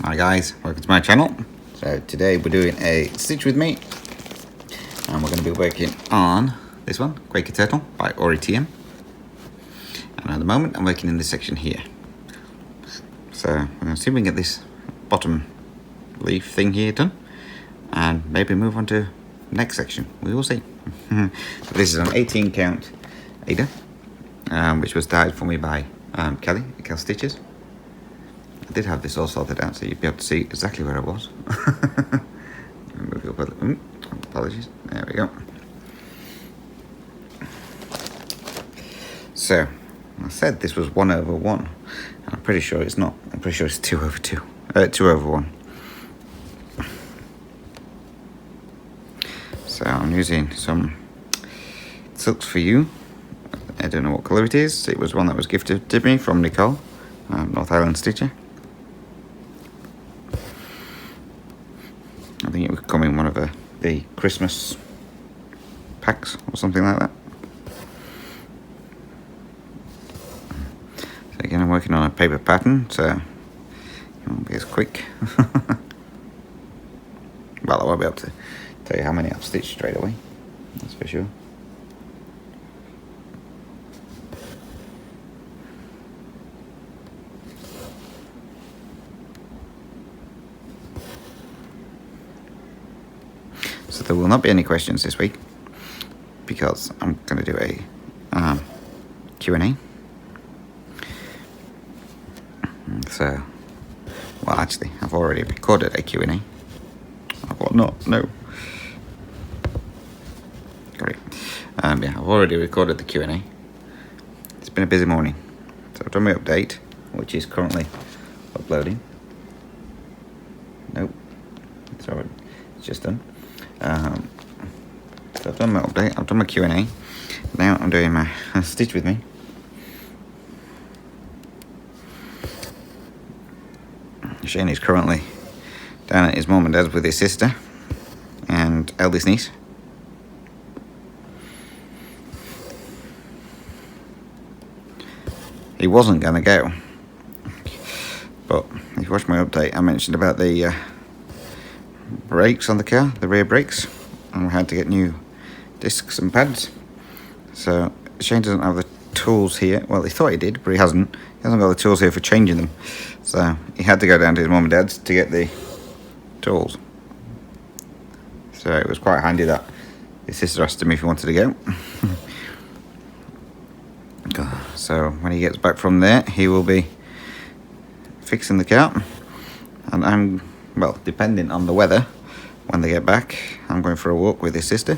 Hi guys, welcome to my channel. So today we're doing a stitch with me, and we're going to be working on this one, Quaker Turtle by TM. And at the moment I'm working in this section here. So we're going to see if we can get this bottom leaf thing here done, and maybe move on to the next section. We will see. So this is an 18 count Ada, which was dyed for me by Kelly at Kel Stitches. I did have this all sorted out so you'd be able to see exactly where it was. Apologies. There we go. So, I said this was 1/1. I'm pretty sure it's not. I'm pretty sure it's 2/2. 2/1. So I'm using some silks for you. I don't know what colour it is. It was one that was gifted to me from Nicole, North Island Stitcher. I think it would come in one of the Christmas packs or something like that. So again, I'm working on a paper pattern, so it won't be as quick. Well, I won't be able to tell you how many I've stitched straight away, that's for sure. So there will not be any questions this week because I'm going to do a Q&A. So, well, actually, I've already recorded a Q&A. No. Great. Yeah, I've already recorded the Q&A. It's been a busy morning. So I've done my update, which is currently uploading. Nope. It's already, it's just done. So I've done my update, I've done my Q&A. Now I'm doing my stitch with me. Shane is currently down at his mum and dad's with his sister and eldest niece. He wasn't going to go, but if you watch my update, I mentioned about the brakes on the car, the rear brakes, and we had to get new discs and pads. So Shane doesn't have the tools here. Well, he thought he did, but he hasn't. He hasn't got the tools here for changing them. So he had to go down to his mum and dad's to get the tools. So it was quite handy that his sister asked him if he wanted to go. So when he gets back from there, he will be fixing the car. And I'm, well, depending on the weather, when they get back, I'm going for a walk with his sister.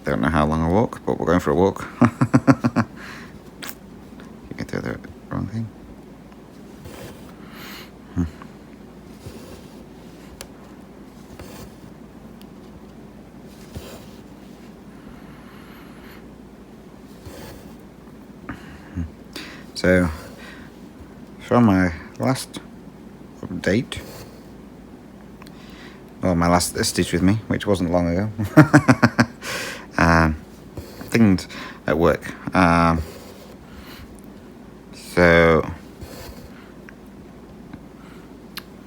Don't know how long I walk, but we're going for a walk. You can do the wrong thing. So, from my last update, well, my last stitch with me, which wasn't long ago, things at work. So,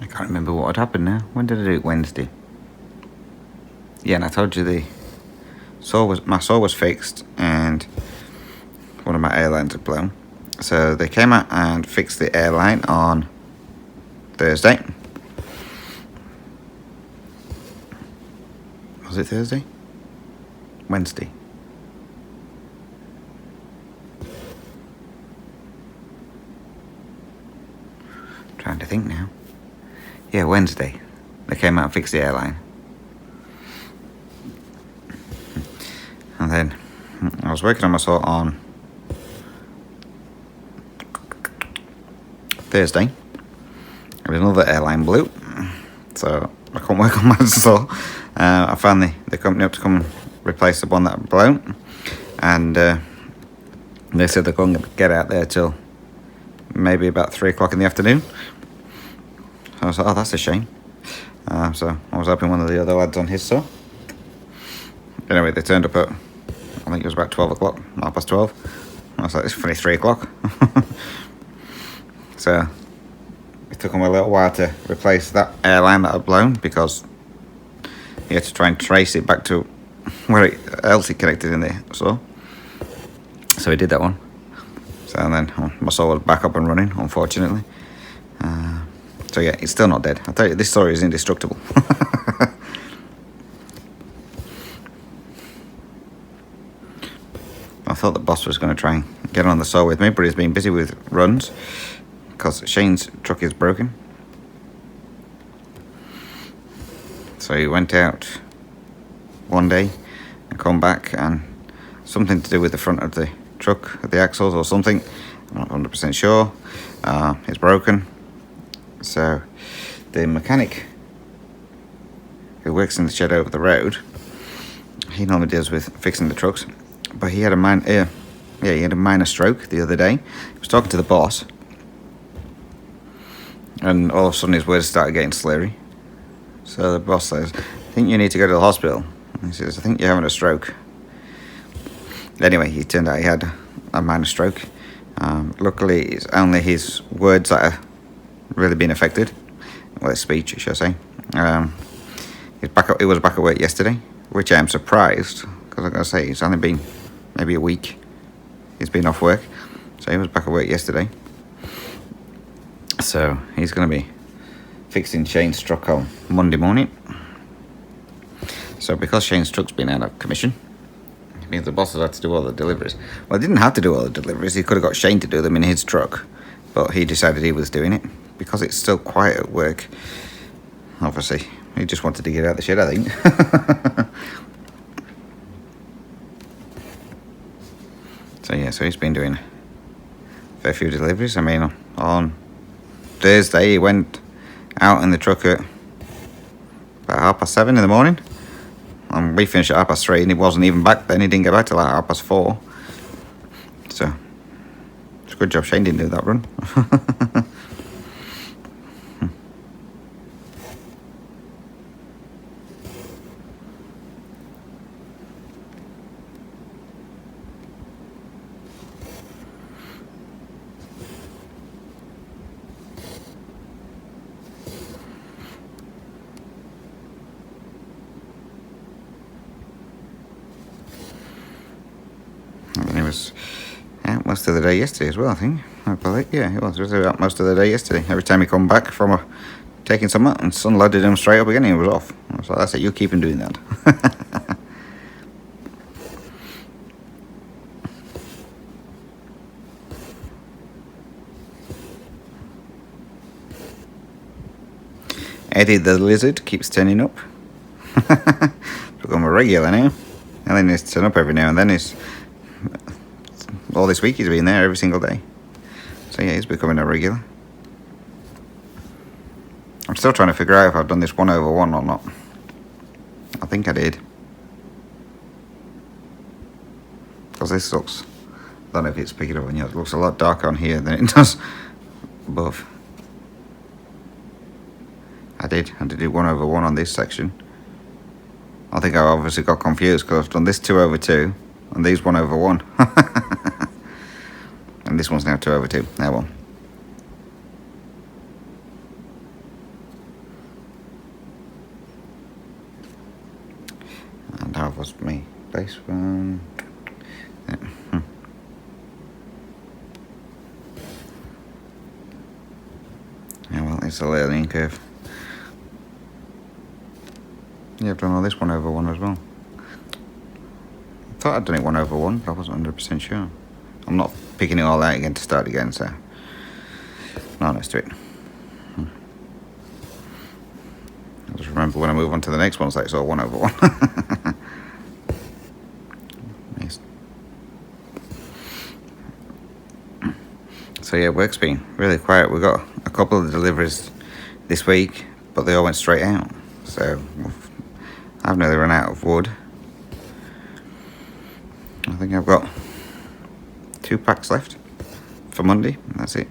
I can't remember what had happened now. When did I do it? Wednesday. Yeah, and I told you my saw was fixed and one of my airlines had blown. So they came out and fixed the airline on Thursday. Was it Thursday? Wednesday. Trying to think now. Yeah, Wednesday. They came out and fixed the airline. And then I was working on my saw on Thursday, and another airline blew, so I couldn't work on my saw. I found the company up to come and replace the one that had blown, and they said they couldn't get out there till maybe about 3 o'clock in the afternoon. So I was like, oh, that's a shame. So I was helping one of the other lads on his saw. Anyway, they turned up at I think it was about 12 o'clock, 12:30. I was like, it's only 3 o'clock. So it took him a little while to replace that airline that had blown, because he had to try and trace it back to where else it connected in there. So he did that one. So then my saw was back up and running, unfortunately. So yeah, it's still not dead. I tell you, this saw is indestructible. I thought the boss was going to try and get on the saw with me, but he's been busy with runs because Shane's truck is broken. So he went out one day and come back, and something to do with the front of the truck, the axles or something, I'm not 100% sure, it's broken. So the mechanic who works in the shed over the road, he normally deals with fixing the trucks, but he had a minor stroke the other day. He was talking to the boss, and all of a sudden his words started getting slurry. So the boss says, I think you need to go to the hospital. And he says, I think you're having a stroke. Anyway, it turned out he had a minor stroke. Luckily, it's only his words that are really been affected. Well, his speech, I should say. He was back at work yesterday, which I am surprised, because like I say, it's only been maybe a week he's been off work. So he was back at work yesterday. So he's going to be fixing Shane's truck on Monday morning. So because Shane's truck's been out of commission, it means the boss has had to do all the deliveries. Well, he didn't have to do all the deliveries. He could have got Shane to do them in his truck, but he decided he was doing it because it's still quiet at work. Obviously, he just wanted to get out of the shed, I think. So he's been doing a fair few deliveries. I mean, on Thursday he went out in the truck at about 7:30 in the morning, and we finished at 3:30, and he wasn't even back then. He didn't get back till like 4:30. So it's a good job Shane didn't do that run. And he was out most of the day yesterday as well, I think. I believe, yeah, he was out most of the day yesterday. Every time he come back from taking some out, and sun loaded him straight up again, he was off. I was like, that's it, you keep him doing that. Eddie the lizard keeps turning up. Become a regular now. And then he's turn up every now and then. All this week he's been there every single day. So yeah, he's becoming a regular. I'm still trying to figure out if I've done this 1/1 or not. I think I did. Because this looks, I don't know if it's picking up on you, it looks a lot darker on here than it does above. I did do 1/1 on this section. I think I obviously got confused because I've done this 2/2 and these 1/1. And this one's now 2/2. Now well. And that was me. Base one. Yeah. Yeah, well, it's a learning curve. Yeah, I've done all this 1/1 as well. I thought I'd done it 1/1, but I wasn't 100% sure. I'm not picking it all out again to start again, so no, let's do it. I'll just remember when I move on to the next one, so it's all 1/1. Nice. So yeah, work's been really quiet. We got a couple of deliveries this week, but they all went straight out. So I've nearly run out of wood. I think I've got 2 packs left for Monday, and that's it.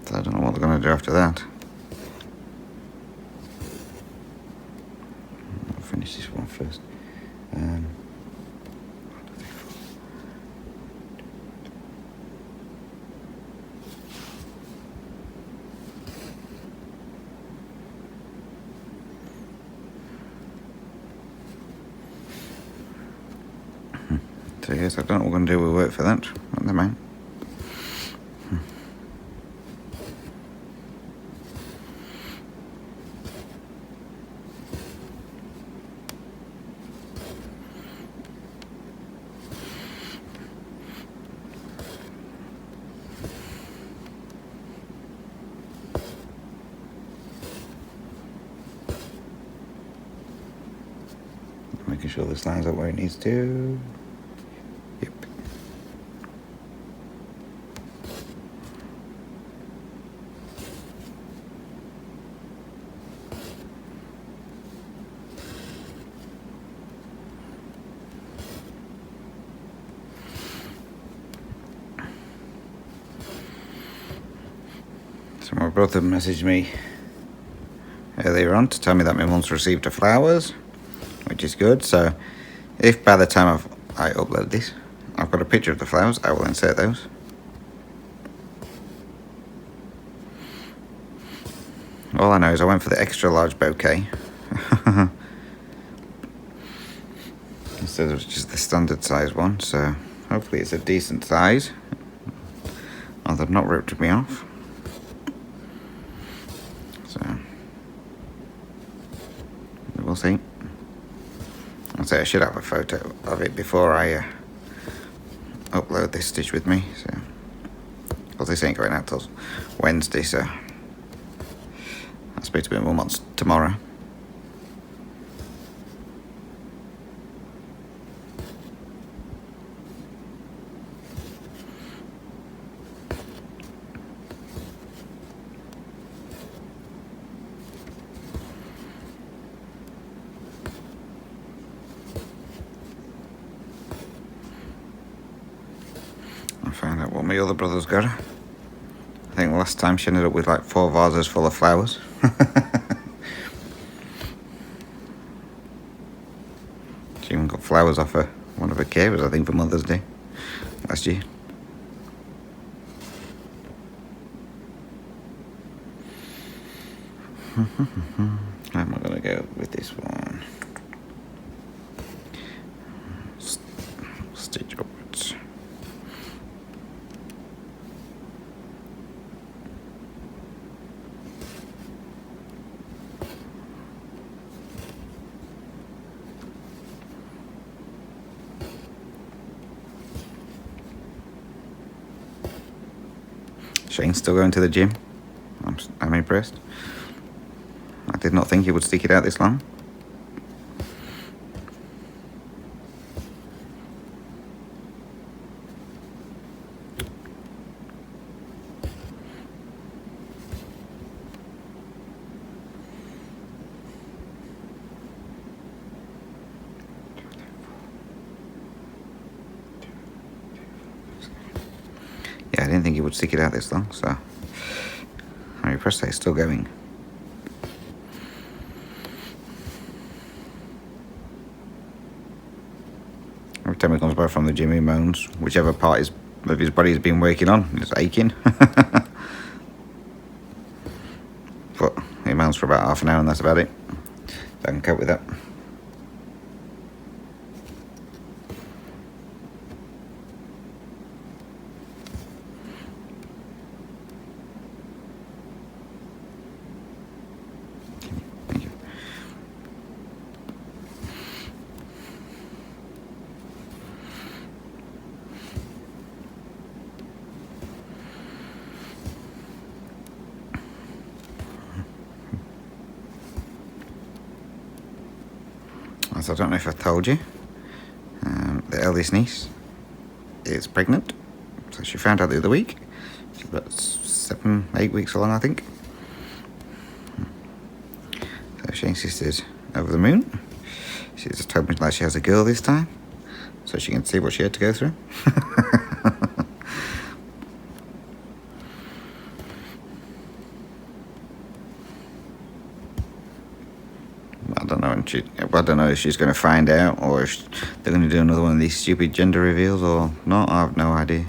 So I don't know what they're going to do after that. I'll finish this one first. So yes, I don't know what we're going to do with work for that. But never mind. Making sure this lines up where it needs to. Yep. So my brother messaged me earlier on to tell me that my mum's received her flowers, which is good. So if by the time I upload this, I've got a picture of the flowers, I will insert those. All I know is I went for the extra large bouquet instead of just the standard size one, so hopefully it's a decent size. Oh, they've not ripped me off. So we'll see. I'll say I should have a photo of it before I upload this stitch with me. So, because this ain't going out till Wednesday, so I'll speak to my mum on tomorrow. I found out what my other brother's got. I think last time she ended up with like 4 vases full of flowers. She even got flowers off one of her carers, I think, for Mother's Day last year. How am I going to go with this one? Stitch upwards. Shane's still going to the gym. I'm impressed. I did not think he would stick it out this long. Yeah, I didn't think he would stick it out this long, so I'm impressed that it's still going. Every time he comes back from the gym, he moans whichever part of his body he's been working on. It's aching. But he moans for about half an hour and that's about it. So I can cope with that. Thank you. As I don't know if I told you, the eldest niece is pregnant. So she found out the other week. She's about 7, 8 weeks along, I think. So Shane's sister's over the moon. She just told me like she has a girl this time, so she can see what she had to go through. I don't know if she's going to find out or if they're going to do another one of these stupid gender reveals or not. I have no idea.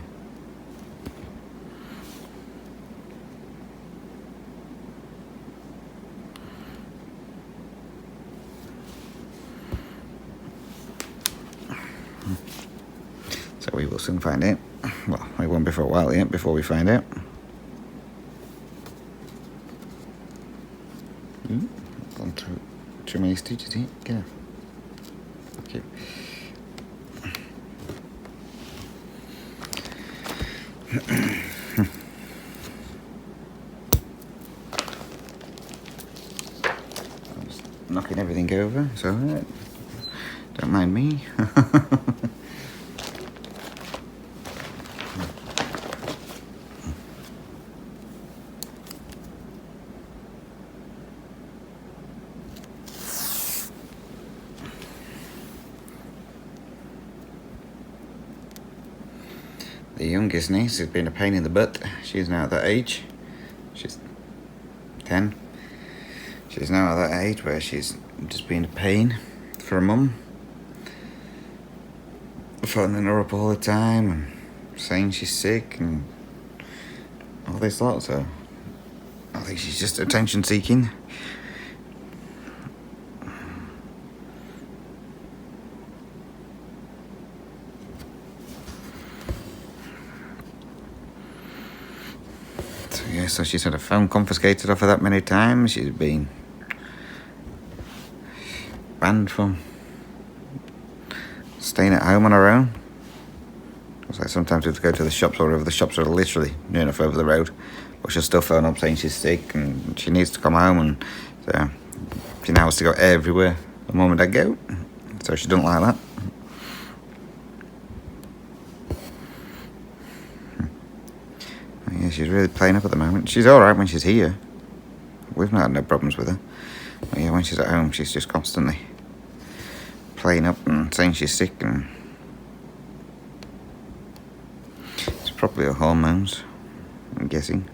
So we will soon find out. Well, we won't be for a while yet before we find out. Gone through too many stitches here. Get out. Okay. Knocking everything over, so don't mind me. The youngest niece has been a pain in the butt. She's now at that age. She's 10. She's now at that age where she's just been a pain for her mum. Phoning her up all the time and saying she's sick and all this lot, so I think she's just attention seeking. So she's had her phone confiscated off her that many times. She's been banned from staying at home on her own. It's like sometimes we have to go to the shops or whatever. The shops are literally near enough over the road, but she'll still phone up saying she's sick and she needs to come home, and so she now has to go everywhere the moment I go. So she doesn't like that. Yeah, she's really playing up at the moment. She's alright when she's here. We've not had no problems with her. But yeah, when she's at home, she's just constantly playing up and saying she's sick, and it's probably her hormones, I'm guessing.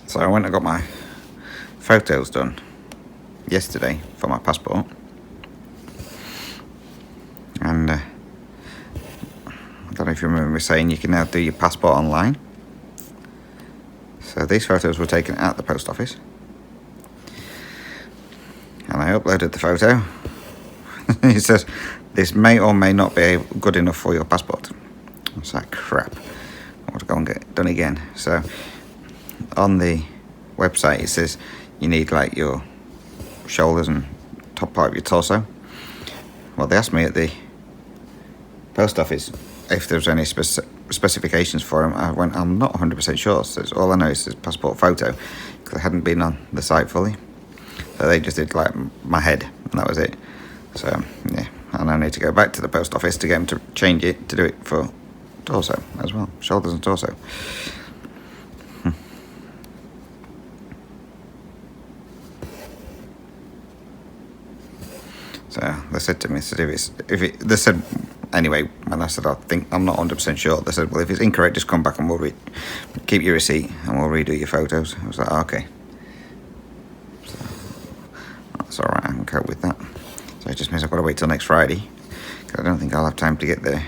So I went and got my photos done yesterday for my passport, and I don't know if you remember me saying you can now do your passport online. So these photos were taken at the post office, and I uploaded the photo. It says this may or may not be good enough for your passport. I was like, crap, I want to go and get it done again. So on the website it says you need like your shoulders and top part of your torso. Well, they asked me at the post office if there was any specifications for them. I went, I'm not 100% sure. So all I know is this passport photo, because I hadn't been on the site fully. So they just did like my head, and that was it. So yeah, and I need to go back to the post office to get them to change it to do it for torso as well, shoulders and torso. So they said to me, they said anyway, and I said, I think I'm not 100% sure. They said, well, if it's incorrect, just come back and we'll keep your receipt and we'll redo your photos. I was like, okay. So that's alright, I can cope with that. So it just means I've got to wait till next Friday, because I don't think I'll have time to get there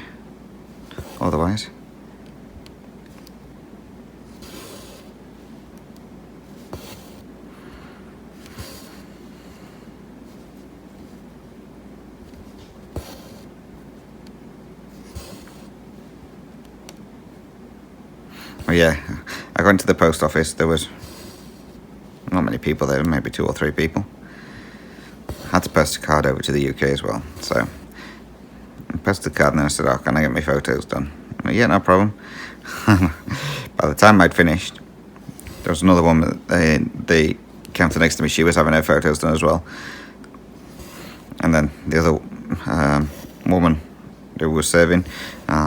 otherwise. Oh yeah, I got into the post office. There was not many people there, maybe 2 or 3 people. I had to post a card over to the UK as well. So I posted the card and then I said, oh, can I get my photos done? Went, yeah, no problem. By the time I'd finished, there was another woman, the counter next to me, she was having her photos done as well. And then the other woman who was serving,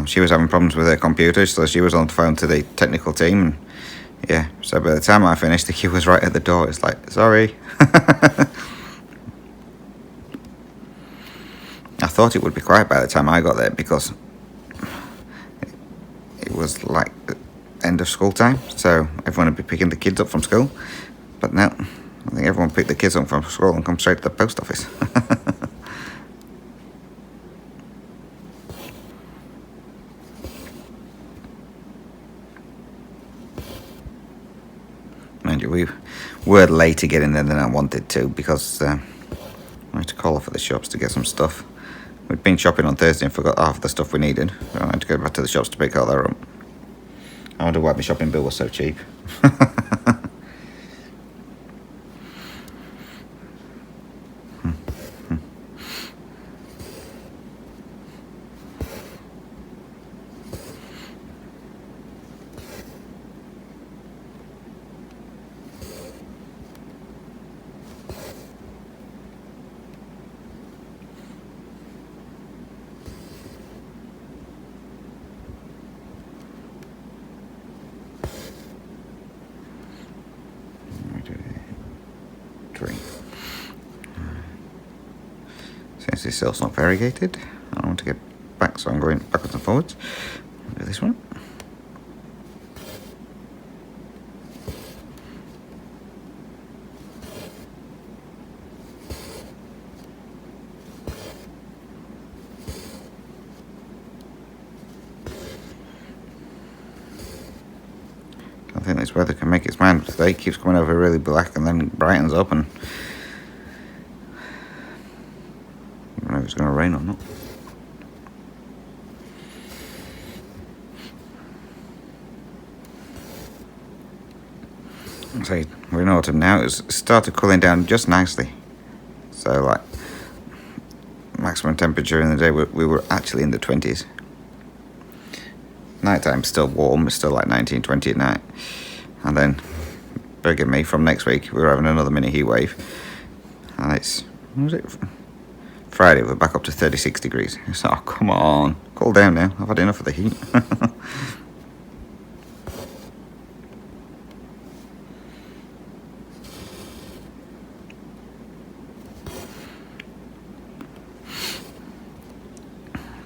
she was having problems with her computer, so she was on the phone to the technical team, and yeah, so by the time I finished, the queue was right at the door. It's like, sorry. I thought it would be quiet by the time I got there, because it was like the end of school time, so everyone would be picking the kids up from school. But no, I think everyone picked the kids up from school and come straight to the post office. were later getting there than I wanted to, because I had to call off at the shops to get some stuff. We'd been shopping on Thursday and forgot half the stuff we needed. So I had to go back to the shops to pick all that up. I wonder why my shopping bill was so cheap. Since this cell's not variegated, I want to get back, so I'm going backwards and forwards. I'll do this one. I think this weather can make its mind today. It keeps coming over really black and then brightens up, and I don't know if it's going to rain or not. So we're in autumn now. It's started cooling down just nicely. So like maximum temperature in the day, we were actually in the 20s. Nighttime's still warm. It's still like 19, 20 at night. And then, forgive me, from next week we're having another mini heat wave. And it's, what was it? Friday we're back up to 36 degrees. So, oh, come on, cool down now. I've had enough of the heat.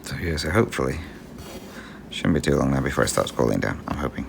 So yeah, so hopefully shouldn't be too long now before it starts cooling down, I'm hoping.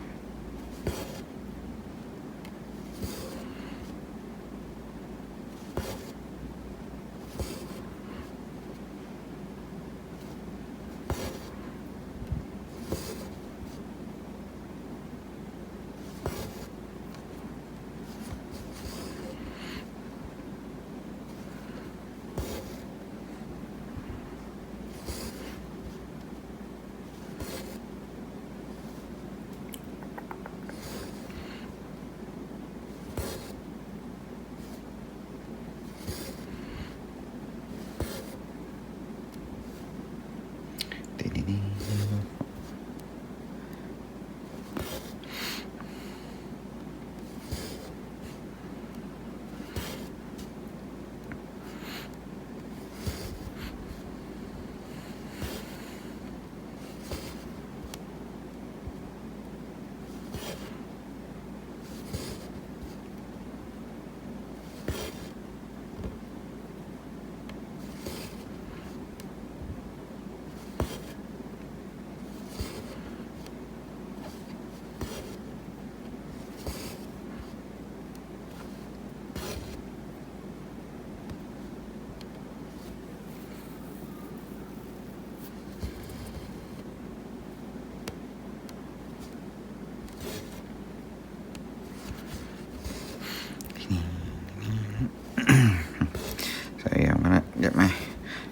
So yeah, I'm gonna get my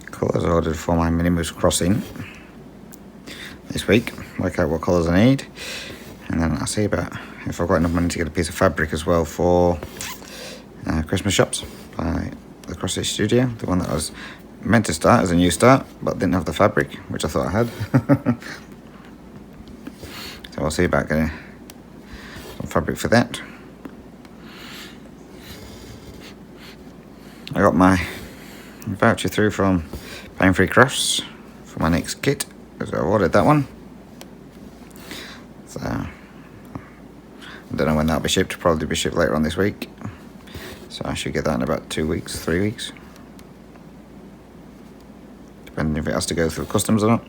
colours ordered for my mini moose crossing this week, work out what colours I need, and then I'll see about if I've got enough money to get a piece of fabric as well for Christmas shops by the Cross Stitch Studio, the one that I was meant to start as a new start but didn't have the fabric, which I thought I had. So I'll see about getting some fabric for that. I got my voucher through from Pain Free Crafts for my next kit, because I ordered that one. So I don't know when that'll be shipped. Probably be shipped later on this week. So I should get that in about 2 weeks, 3 weeks, depending if it has to go through customs or not.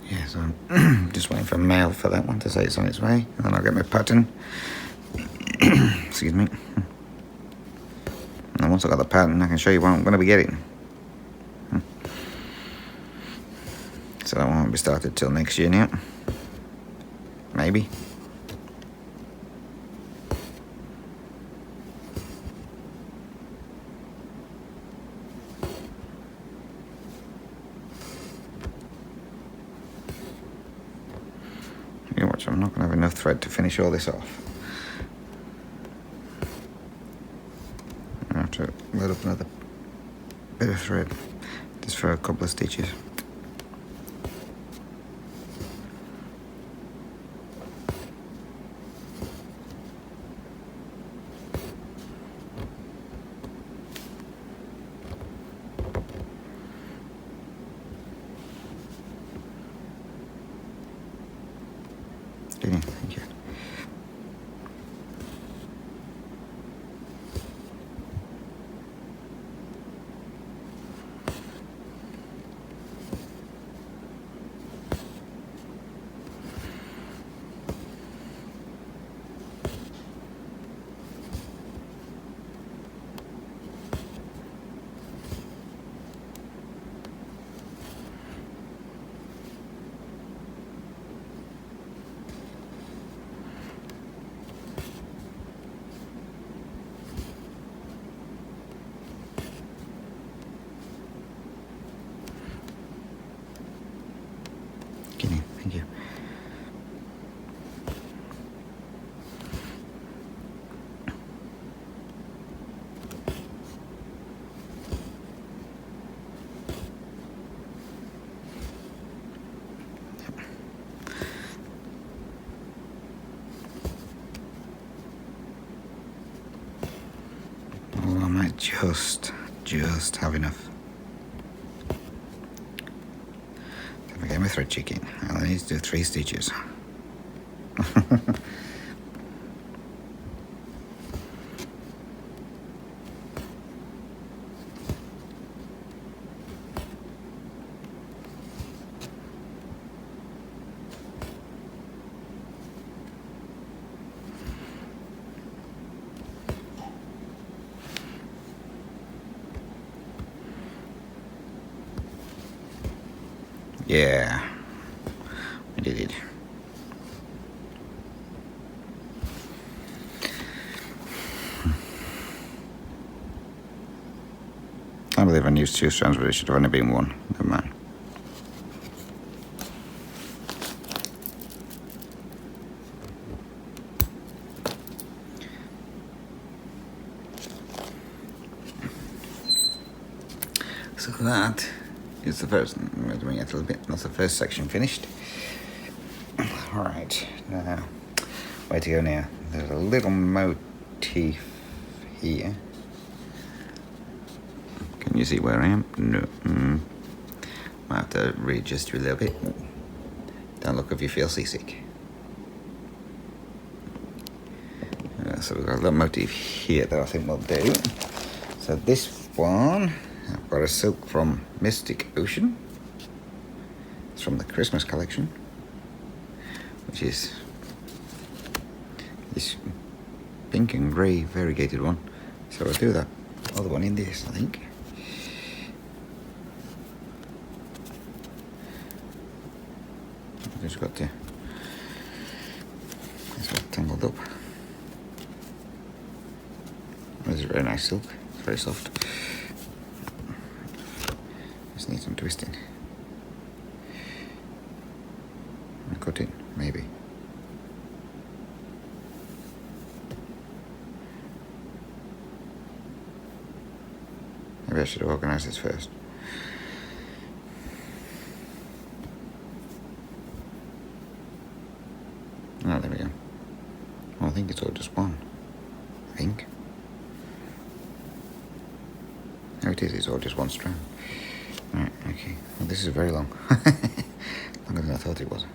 Yeah, so I'm just just waiting for mail for that one to say it's on its way, and then I'll get my pattern. Excuse me. And once I've got the pattern, I can show you what I'm going to be getting. So that won't be started till next year now. Maybe. You watch, I'm not going to have enough thread to finish all this off. I have to load up another bit of thread just for a couple of stitches. Yeah, thank you. Thank you. Oh, I might just have enough. If I get my thread chicken, I need to do 3 stitches. Yeah, I did it. I believe I used 2 strands, but it should have only been 1. Never mind. So that is the first. We're doing it a little bit. That's the first section finished. All right, now where to go now? There's a little motif here. Can you see where I am? No. Might have to readjust you a little bit. Don't look if you feel seasick. So we've got a little motif here that I think we'll do. So this one, I've got a silk from Mystic Ocean. It's from the Christmas collection, which is this pink and grey variegated one. So I'll do that other one in this, I think. Just got to, it's got tangled up. This is very nice silk, it's very soft. Just need some twisting. And cutting, maybe. Maybe I should have organised this first. Oh, there we go. Well, I think it's all just one. I think. Oh, it is. It's all just one strand. Right, okay. Well, this is very long. Longer than I thought it was.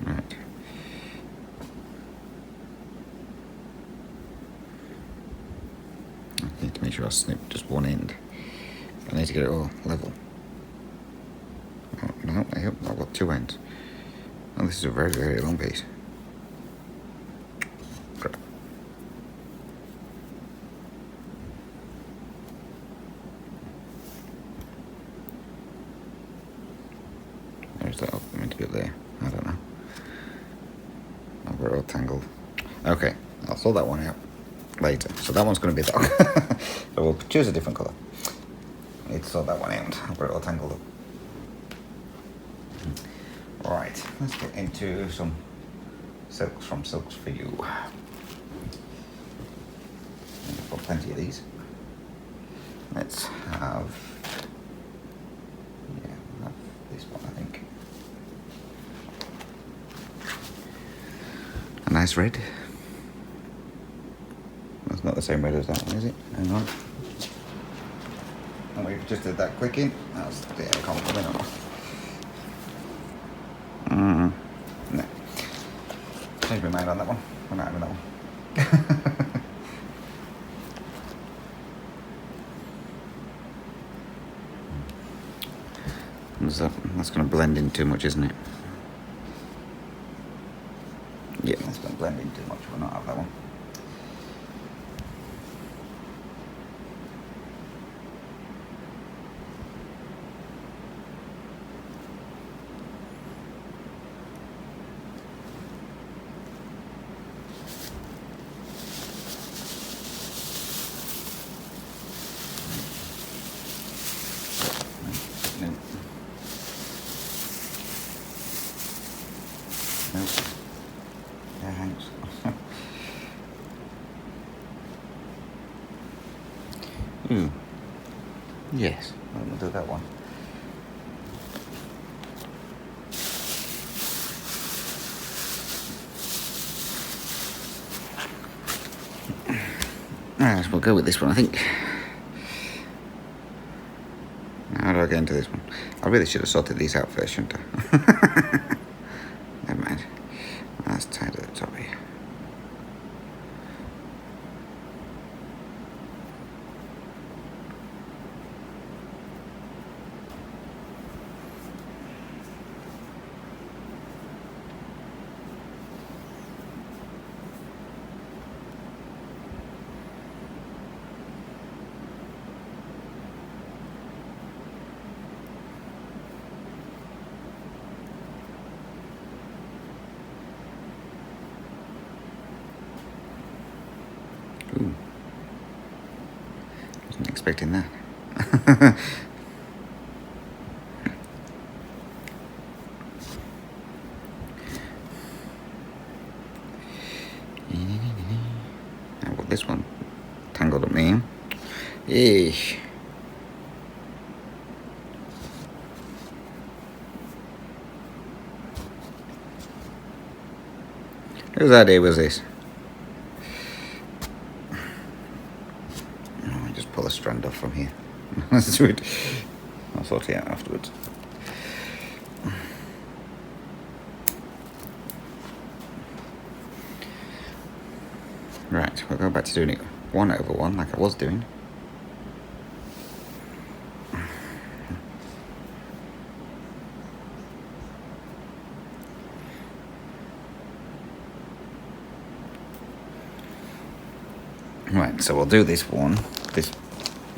Right. I need to make sure I snip just one end. I need to get it all level. Oh, no, I hope I've got 2 ends. Oh, this is a very, very long piece. Crap. There's that meant to be up there. I don't know. I've got it all tangled. Okay, I'll sort that one out later. So that one's going to be dark. So we'll choose a different colour. I need to sort that one out. I've got it all tangled up. Right, let's get into some silks from Silks for You. I've got plenty of these. Let's have, this one, I think. A nice red. That's not the same red as that one, is it? Hang on. And we've just did that quick in. That's the compliment. No. Change my mind on that one. I'm not having that one. That's going to blend in too much, isn't it? Yeah, that's going to blend in too much. We'll not have that one. Nope. Yeah, thanks. Yes, we'll do that one. Right, we'll go with this one, I think. How do I get into this one? I really should have sorted these out first, shouldn't I? Never mind. That's tied at the top here. Ooh. Wasn't expecting that. I've got this one tangled up me. Eesh. Whose idea was this? Pull a strand off from here. Let's do it. I'll sort it out afterwards. Right, we'll go back to doing it 1/1 like I was doing. Right, so we'll do this one, this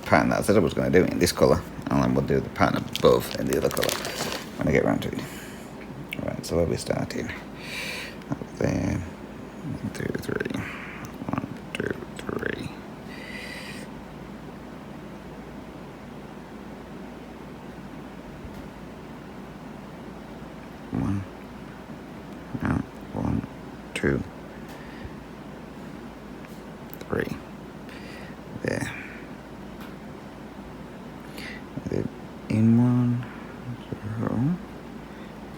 pattern that I said I was going to do in this colour, and then we'll do the pattern above in the other colour when I get round to it. Right, so where are we starting? Up there. 1, 2, 3. 1, 2, 3. No, 1, 2, 3. There. In one, so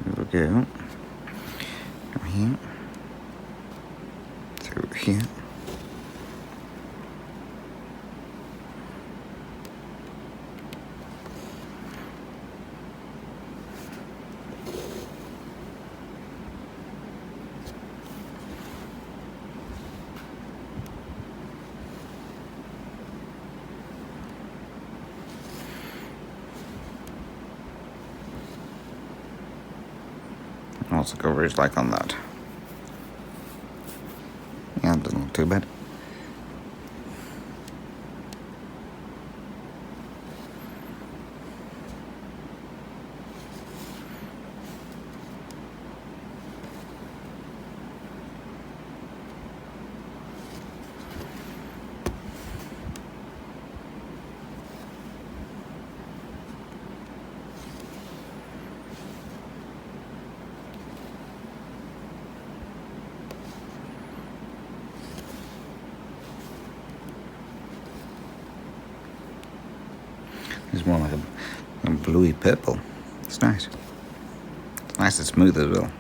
there we go. From here to here. what's the coverage like on that? Yeah, it doesn't look too bad. It's more like a bluey purple. It's nice. It's nice and smooth as well.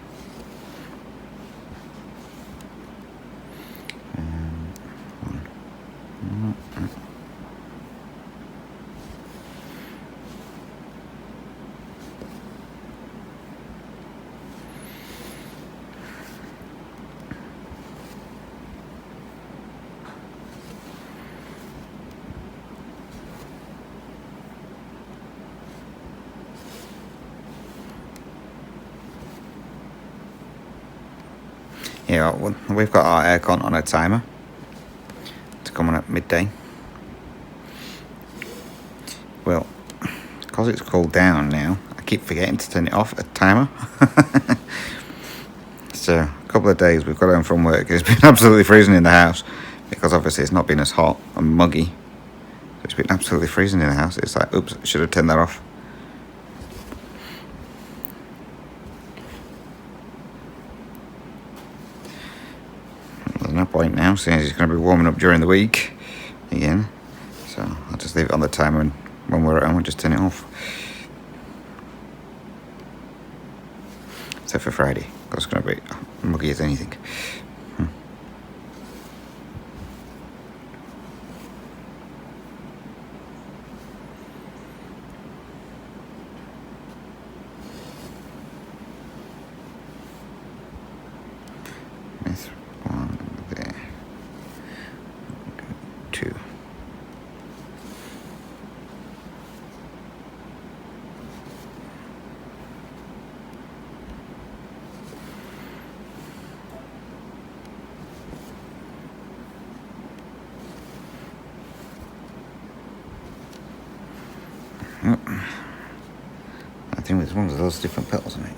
Yeah, well, we've got our aircon on a timer. It's coming at midday. Well, because it's cooled down now, I keep forgetting to turn it off at timer. So a couple of days we've got home from work. It's been absolutely freezing in the house because obviously it's not been as hot and muggy. So it's been absolutely freezing in the house. It's like, oops, I should have turned that off. There's no point now, seeing as it's going to be warming up during the week again. So I'll just leave it on the timer, and when we're at home, we'll just turn it off. Except for Friday, because it's going to be muggy as anything. This one there. 2. I think there's one of those different petals on it.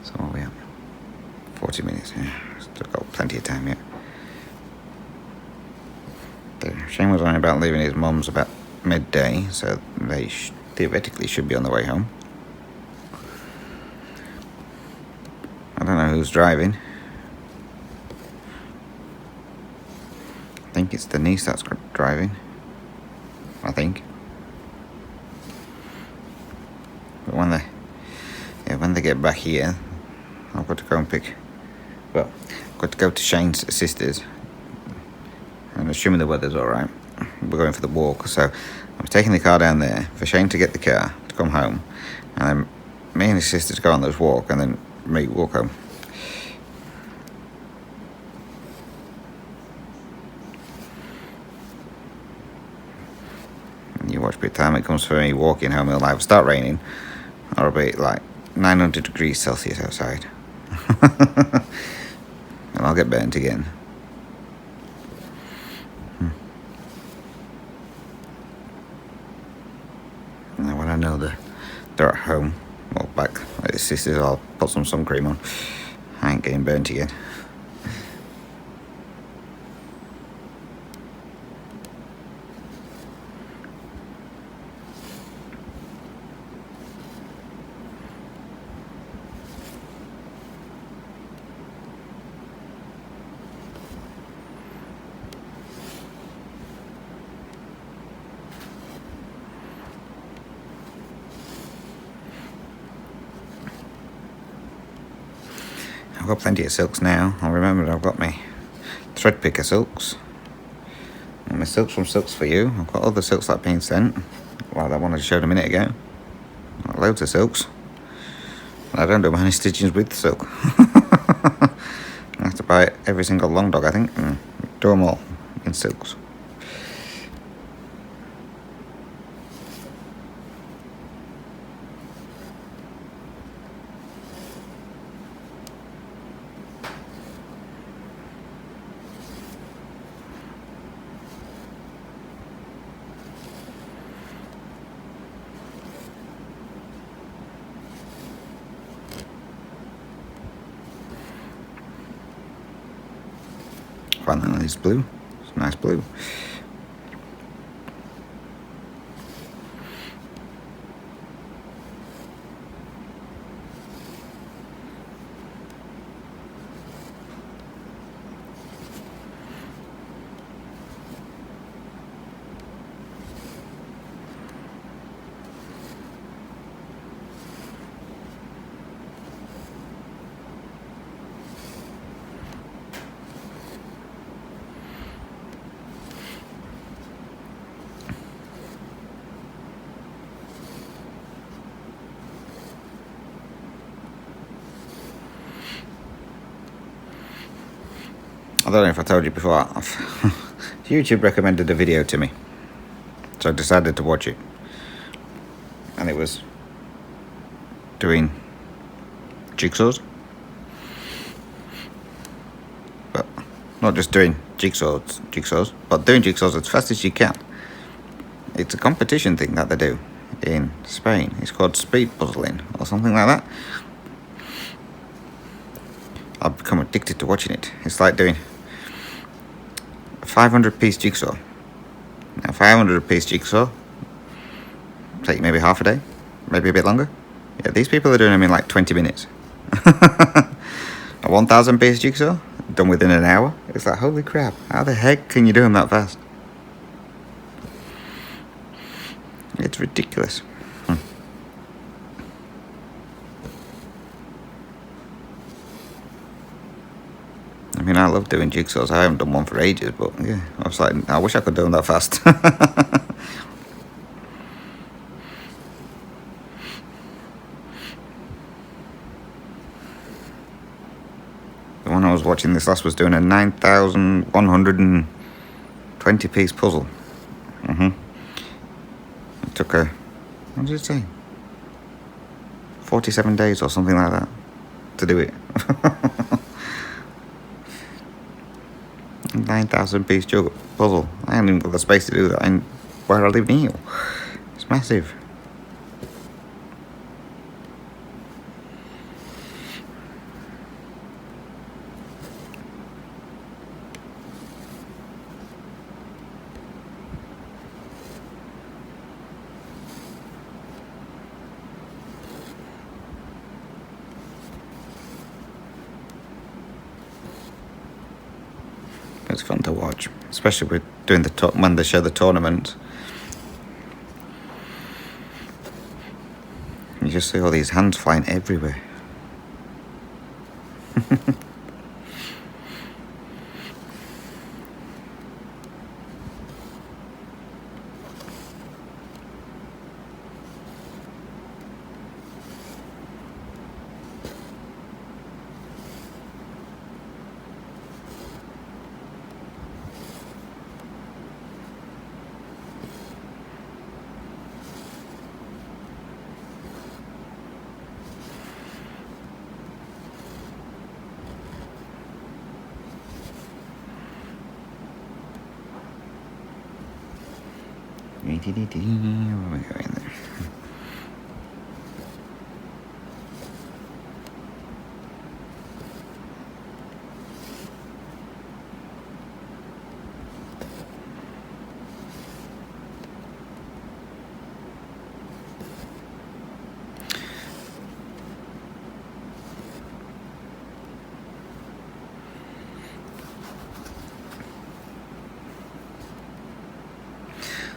So what are we at? 40 minutes, yeah. Still got plenty of time yet. Shane was on about leaving his mum's about midday, so they theoretically should be on the way home. I don't know who's driving. I think it's Denise that's driving. I think. But when they get back here, I've got to go and I've got to go to Shane's sister's. And assuming the weather's alright, we're going for the walk. So I'm taking the car down there for Shane to get the car to come home, and then me and his sister to go on this walk, and then me walk home. And you watch by the time it comes for me walking home, it'll either start raining or it'll be like 900 degrees Celsius outside. And I'll get burnt again. And when I know they're at home, well, back at his sister's, I'll put some sun cream on. I ain't getting burnt again. I've got plenty of silks now. I remembered I've got my thread picker silks. And my silks from Silks For You. I've got other silks that are being sent. Like that one I showed a minute ago. Got loads of silks. I don't do many stitchings with silk. by every single long dog, I think, and do them all in silks. Finally, it's blue. It's nice blue. I don't know if I told you before, YouTube recommended a video to me, so I decided to watch it, and it was doing jigsaws, but not just doing jigsaws, but doing jigsaws as fast as you can. It's a competition thing that they do in Spain. It's called speed puzzling or something like that. I've become addicted to watching it. It's like doing a 500-piece jigsaw. Now, 500-piece jigsaw take maybe half a day, maybe a bit longer. Yeah, these people are doing them in like 20 minutes. A 1,000-piece jigsaw done within an hour. It's like, holy crap, how the heck can you do them that fast? It's ridiculous. I mean, I love doing jigsaws. I haven't done one for ages, but yeah, I was like, I wish I could do them that fast. The one I was watching this last was doing a 9,120-piece puzzle. It took what did it say? 47 days or something like that to do it. 9,000-piece puzzle. I haven't even got the space to do that in where I live now. It's massive. It's fun to watch, especially with doing when they show the tournament. You just see all these hands flying everywhere. Where are we going there?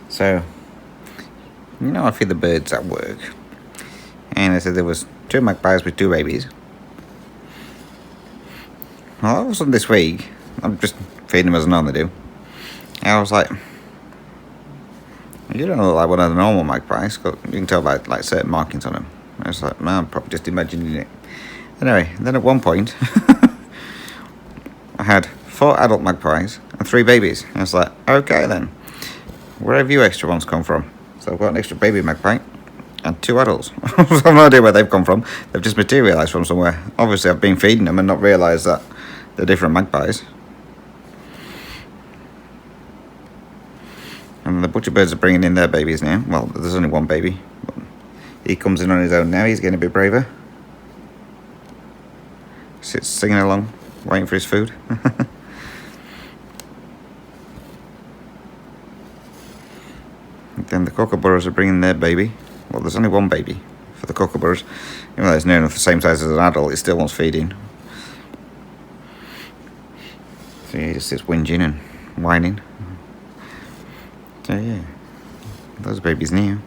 So, you know, I feed the birds at work, and I said there was 2 magpies with 2 babies. Well, all of a sudden this week, I'm just feeding them as I normally do, and I was like, you don't look like one of the normal magpies, cause you can tell by like certain markings on them. I was like, man, I'm probably just imagining it. Anyway, then at one point, I had 4 adult magpies and 3 babies. And I was like, okay then, where have you extra ones come from? So I've got an extra baby magpie and 2 adults. I have no idea where they've come from. They've just materialised from somewhere. Obviously I've been feeding them and not realised that they're different magpies. And the butcher birds are bringing in their babies now. Well, there's only one baby. But he comes in on his own now. He's getting a bit braver. Sits singing along, waiting for his food. Then the kookaburras are bringing their baby. Well, there's only one baby for the kookaburras. Even though it's near enough the same size as an adult, it still wants feeding. So he just sits whinging and whining. So yeah, those babies now.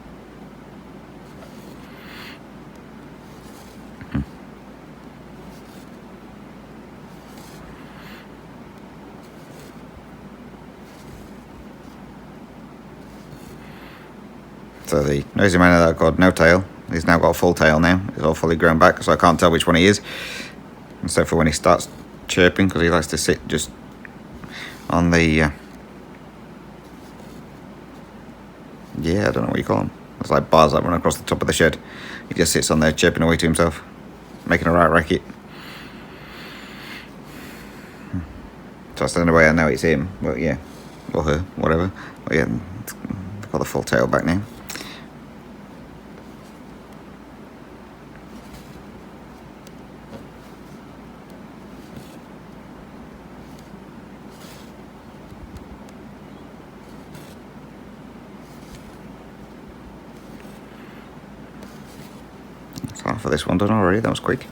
So the noisy man that I called No Tail, he's now got a full tail now. He's all fully grown back, so I can't tell which one he is. Except for when he starts chirping, because he likes to sit just on the... yeah, I don't know what you call them. It's like bars that run across the top of the shed. He just sits on there chirping away to himself, making a right racket. So that's the only way I know it's him. But yeah, or her, whatever. But yeah, they've got the full tail back now. Half of this one done already. That was quick.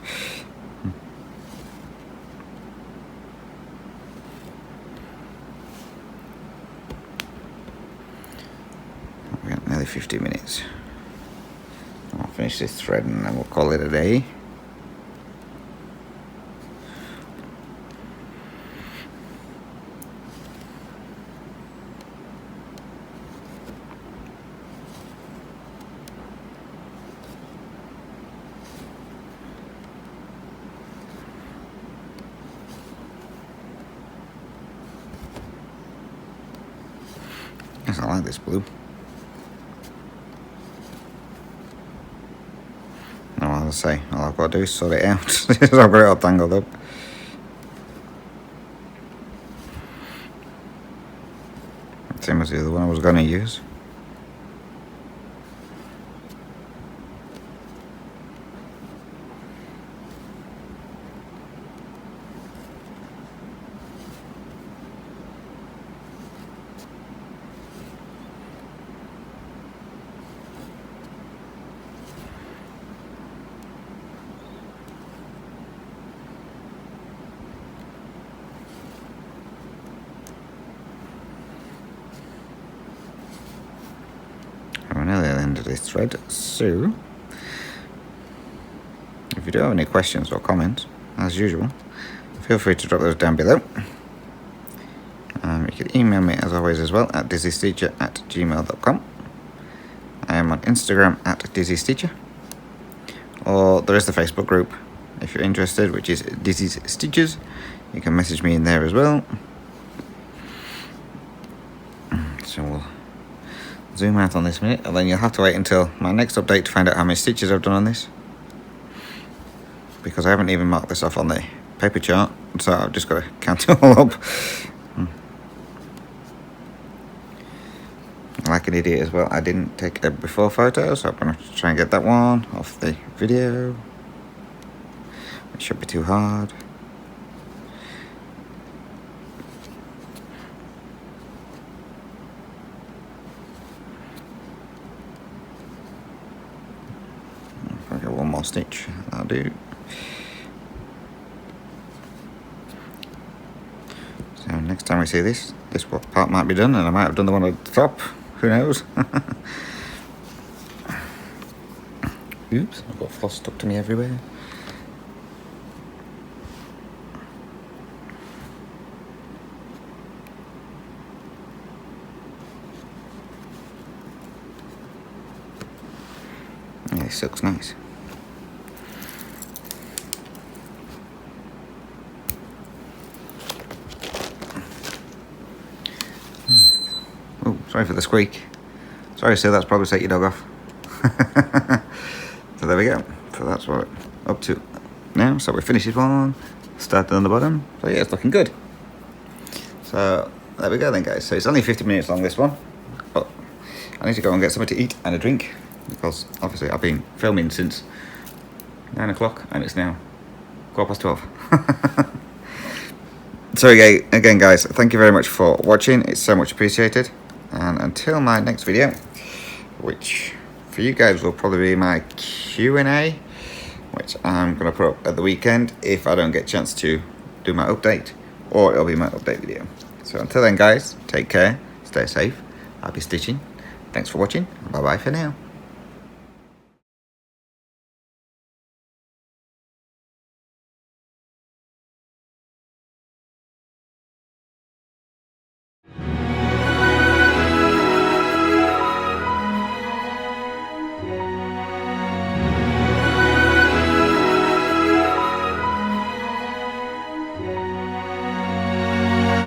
We got nearly 50 minutes. I'll finish this thread and then we'll call it a day. Yes, I like this blue. No, I'll say, all I've got to do is sort it out. I've got it all tangled up. Same as the other one I was going to use. We're nearly at the end of this thread, so if you do have any questions or comments, as usual, feel free to drop those down below. You can email me as always as well at dizzystitcher@gmail.com. I am on Instagram at dizzystitcher, or there is the Facebook group if you're interested, which is Dizzy's Stitches. You can message me in there as well. So we'll zoom out on this minute, and then you'll have to wait until my next update to find out how many stitches I've done on this, because I haven't even marked this off on the paper chart, so I've just got to count it all up. Like an idiot as well, I didn't take a before photo, so I'm going to try and get that one off the video. It should be too hard. I'll get one more stitch, that'll do. So next time we see this part might be done, and I might have done the one at the top. Who knows? Oops, I've got floss stuck to me everywhere. Yeah, this looks nice. Sorry for the squeak. Sorry, sir, that's probably set your dog off. So there we go. So that's what we're up to now. So we finished this one, started on the bottom. So yeah, it's looking good. So there we go then, guys. So it's only 50 minutes long, this one. But I need to go and get something to eat and a drink, because obviously I've been filming since 9 o'clock and it's now 12:15. So again, guys, thank you very much for watching. It's so much appreciated. And until my next video, which for you guys will probably be my Q&A, which I'm going to put up at the weekend if I don't get a chance to do my update, or it'll be my update video. So until then, guys, take care, stay safe, happy stitching. Thanks for watching. Bye bye for now.